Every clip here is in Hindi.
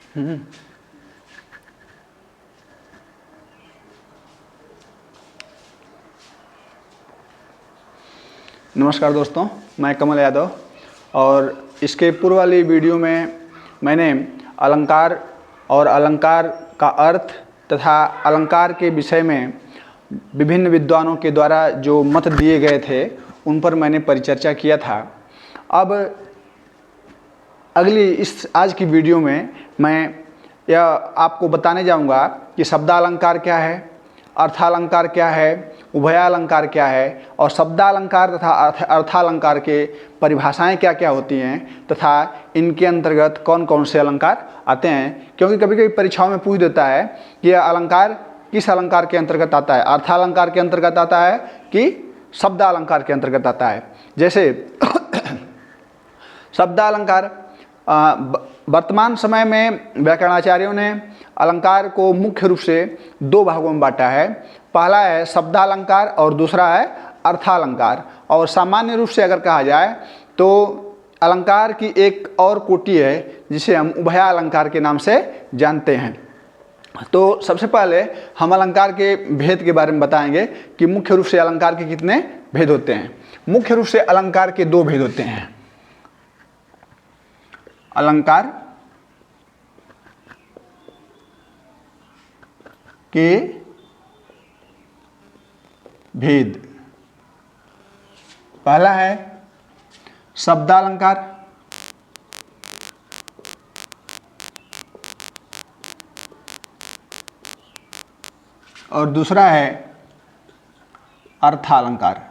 नमस्कार दोस्तों, मैं कमल यादव। और इसके पूर्व वाली वीडियो में मैंने अलंकार और अलंकार का अर्थ तथा अलंकार के विषय में विभिन्न विद्वानों के द्वारा जो मत दिए गए थे उन पर मैंने परिचर्चा किया था। अब अगली इस आज की वीडियो में मैं यह आपको बताने जाऊंगा कि शब्दालंकार क्या है, अर्थालंकार क्या है, उभयालंकार क्या है और शब्दालंकार तथा अर्थालंकार के परिभाषाएं क्या क्या होती हैं तथा इनके अंतर्गत कौन कौन से अलंकार आते हैं। क्योंकि कभी कभी परीक्षाओं में पूछ देता है कि यह अलंकार किस अलंकार के अंतर्गत आता है, अर्थालंकार के अंतर्गत आता है कि शब्दालंकार के अंतर्गत आता है। जैसे शब्दालंकार, वर्तमान समय में व्याकरणाचार्यों ने अलंकार को मुख्य रूप से दो भागों में बांटा है। पहला है शब्दालंकार और दूसरा है अर्थालंकार। और सामान्य रूप से अगर कहा जाए तो अलंकार की एक और कोटि है जिसे हम उभयालंकार के नाम से जानते हैं। तो सबसे पहले हम अलंकार के भेद के बारे में बताएंगे कि मुख्य रूप से अलंकार के कितने भेद होते हैं। मुख्य रूप से अलंकार के दो भेद होते हैं। अलंकार के भेद, पहला है शब्दालंकार और दूसरा है अर्थालंकार।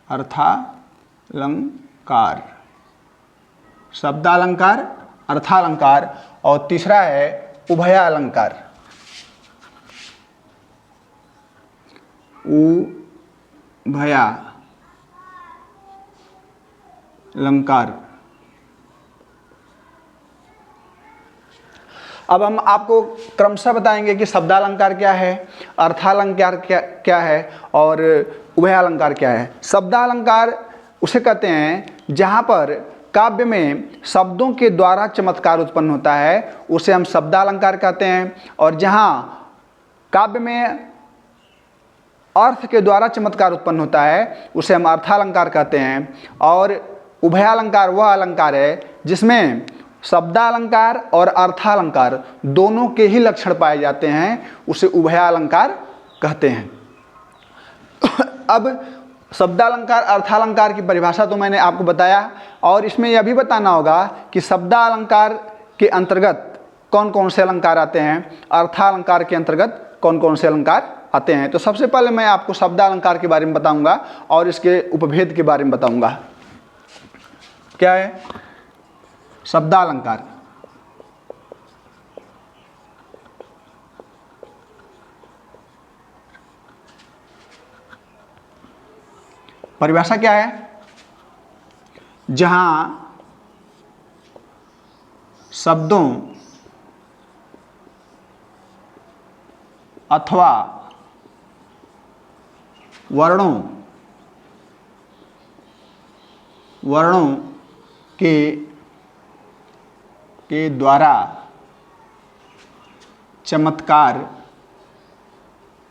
अर्थालंकार, शब्दालंकार, अर्थालंकार और तीसरा है उभयालंकार। उभयालंकार। अब हम आपको क्रमशः बताएंगे कि शब्दालंकार क्या है, अर्थालंकार क्या है और उभयालंकार क्या है। शब्दालंकार उसे कहते हैं जहाँ पर काव्य में शब्दों के द्वारा चमत्कार उत्पन्न होता है, उसे हम शब्दालंकार कहते हैं। और जहाँ काव्य में अर्थ के द्वारा चमत्कार उत्पन्न होता है उसे हम अर्थालंकार कहते हैं। और उभयालंकार वह अलंकार है जिसमें शब्दालंकार और अर्थालंकार दोनों के ही लक्षण पाए जाते हैं, उसे उभयालंकार कहते हैं। अब शब्दालंकार अर्थालंकार की परिभाषा तो मैंने आपको बताया और इसमें यह भी बताना होगा कि शब्दालंकार के अंतर्गत कौन कौन से अलंकार आते हैं, अर्थालंकार के अंतर्गत कौन कौन से अलंकार आते हैं। तो सबसे पहले मैं आपको शब्दालंकार के बारे में बताऊंगा और इसके उपभेद के बारे में बताऊंगा। क्या है शब्दालंकार? परिभाषा क्या है? जहां शब्दों अथवा वर्णों के द्वारा चमत्कार उत्पन्न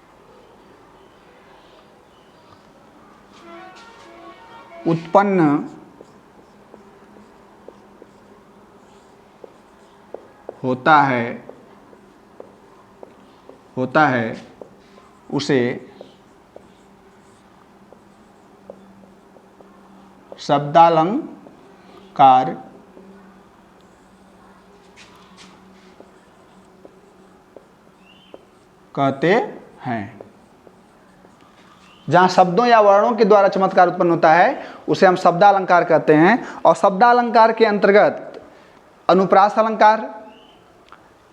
होता है उसे शब्दालंकार कहते हैं। जहाँ शब्दों या वर्णों के द्वारा चमत्कार उत्पन्न होता है उसे हम शब्दालंकार कहते हैं। और शब्दालंकार के अंतर्गत अनुप्रास अलंकार,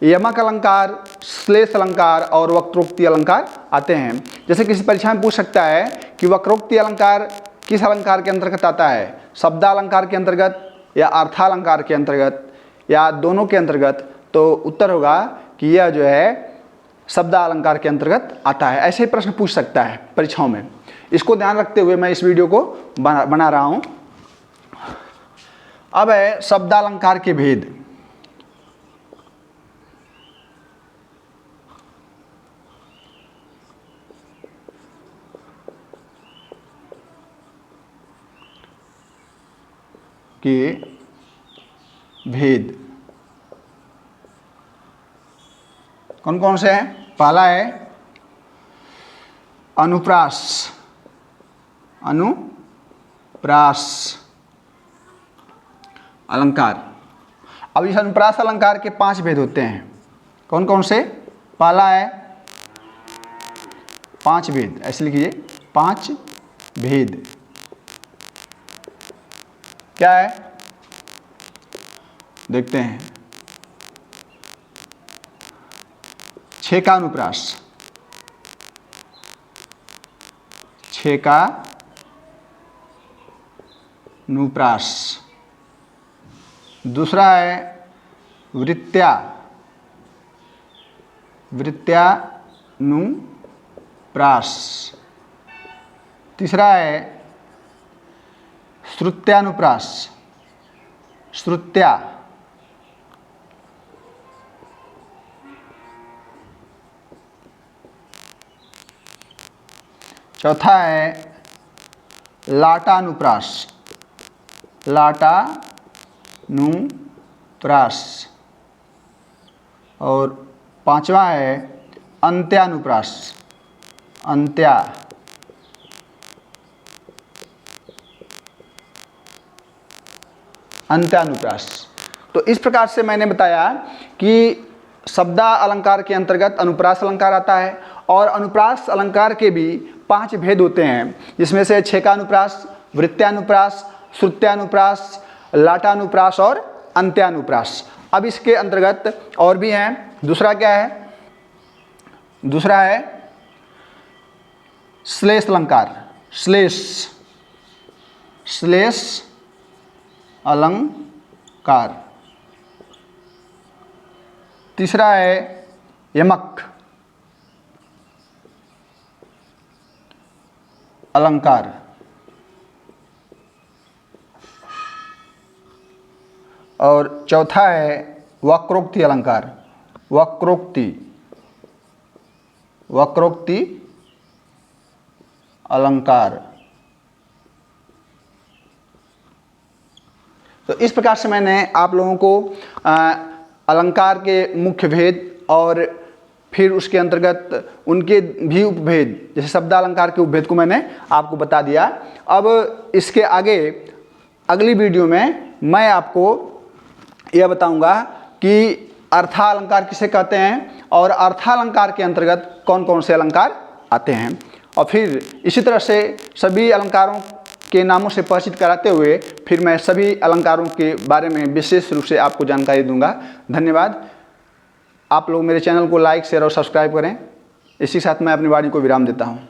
यमक अलंकार, श्लेष अलंकार और वक्रोक्ति अलंकार आते हैं। जैसे किसी परीक्षा में पूछ सकता है कि वक्रोक्ति अलंकार किस अलंकार के अंतर्गत आता है, शब्दालंकार के अंतर्गत या अर्थालंकार के अंतर्गत या दोनों के अंतर्गत? तो उत्तर होगा कि यह जो है शब्दालंकार के अंतर्गत आता है। ऐसे ही प्रश्न पूछ सकता है परीक्षाओं में। इसको ध्यान रखते हुए मैं इस वीडियो को बना रहा हूं। अब है शब्दालंकार के भेद। के भेद कौन कौन से हैं? पहला है अनुप्रास, अनुप्रास अलंकार। अब इस अनुप्रास अलंकार के 5 भेद होते हैं। कौन कौन से? पहला है 5 भेद, ऐसे लिखिए 5 भेद। क्या है देखते हैं। 6 का अनुप्रास, 6 का अनुप्रास। दूसरा है वृत्त्या, वृत्त्यानुप्रास। तीसरा है श्रुत्यानुप्रास, श्रुत्या। चौथा है लाटानुप्रास, लाटानुप्रास। और 5वां है अंत्यानुप्रास, अंत्या। अंत्यानुप्रास। तो इस प्रकार से मैंने बताया कि शब्दा अलंकार के अंतर्गत अनुप्रास अलंकार आता है और अनुप्रास अलंकार के भी 5 भेद होते हैं, जिसमें से 6 का अनुप्रास, वृत्त्यानुप्रास, श्रुत्यानुप्रास, लाटानुप्रास और अंत्यानुप्रास। अब इसके अंतर्गत और भी हैं। दूसरा क्या है? दूसरा है श्लेष अलंकार, श्लेष, श्लेष अलंकार। तीसरा है यमक अलंकार। और चौथा है वक्रोक्ति अलंकार, वक्रोक्ति, वक्रोक्ति अलंकार। तो इस प्रकार से मैंने आप लोगों को अलंकार के मुख्य भेद और फिर उसके अंतर्गत उनके भी उपभेद, जैसे शब्दालंकार के उपभेद को मैंने आपको बता दिया। अब इसके आगे अगली वीडियो में मैं आपको यह बताऊंगा कि अर्थालंकार किसे कहते हैं और अर्थालंकार के अंतर्गत कौन कौन से अलंकार आते हैं। और फिर इसी तरह से सभी अलंकारों के नामों से परिचित कराते हुए फिर मैं सभी अलंकारों के बारे में विशेष रूप से आपको जानकारी दूंगा। धन्यवाद। आप लोग मेरे चैनल को लाइक, शेयर और सब्सक्राइब करें। इसी के साथ मैं अपनी वाणी को विराम देता हूँ।